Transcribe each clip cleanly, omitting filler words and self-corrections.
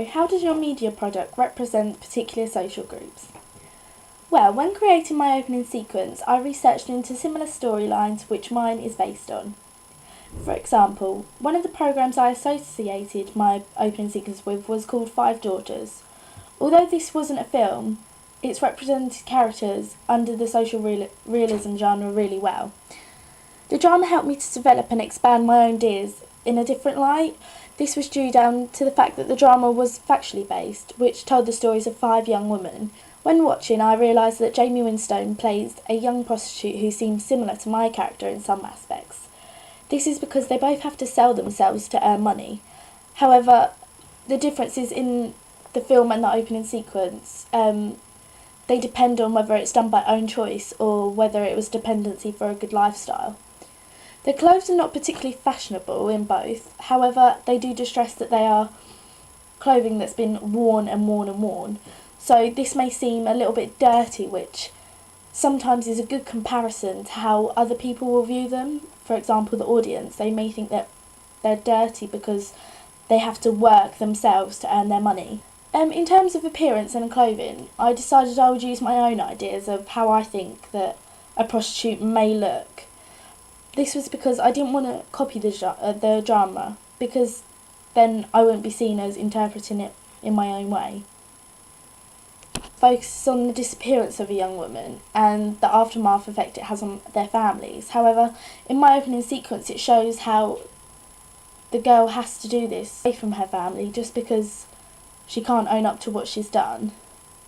So, how does your media product represent particular social groups? Well, when creating my opening sequence, I researched into similar storylines which mine is based on. For example, one of the programmes I associated my opening sequence with was called Five Daughters. Although this wasn't a film, it's represented characters under the social realism genre really well. The drama helped me to develop and expand my own ideas in a different light. This was due down to the fact that the drama was factually based, which told the stories of 5 young women. When watching, I realised that Jamie Winstone plays a young prostitute who seems similar to my character in some aspects. This is because they both have to sell themselves to earn money. However, the differences in the film and the opening sequence, they depend on whether it's done by own choice or whether it was dependency for a good lifestyle. The clothes are not particularly fashionable in both, however, they do distress that they are clothing that's been worn and worn and worn. So this may seem a little bit dirty, which sometimes is a good comparison to how other people will view them. For example, the audience, they may think that they're dirty because they have to work themselves to earn their money. In terms of appearance and clothing, I decided I would use my own ideas of how I think that a prostitute may look. This was because I didn't want to copy the drama, because then I wouldn't be seen as interpreting it in my own way. Focuses on the disappearance of a young woman and the aftermath effect it has on their families. However, in my opening sequence it shows how the girl has to do this away from her family just because she can't own up to what she's done.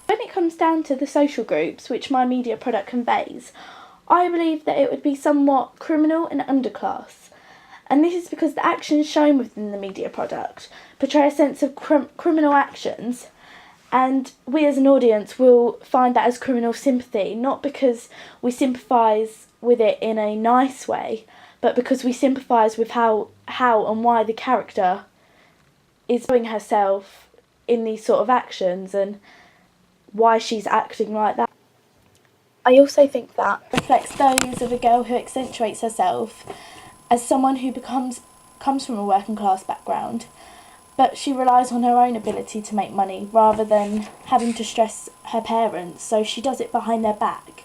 When it comes down to the social groups which my media product conveys, I believe that it would be somewhat criminal and underclass. And this is because the actions shown within the media product portray a sense of criminal actions, and we as an audience will find that as criminal sympathy, not because we sympathise with it in a nice way, but because we sympathise with how and why the character is doing herself in these sort of actions and why she's acting like that. I also think that reflects those of a girl who accentuates herself as someone who comes from a working class background, but she relies on her own ability to make money rather than having to stress her parents, so she does it behind their back.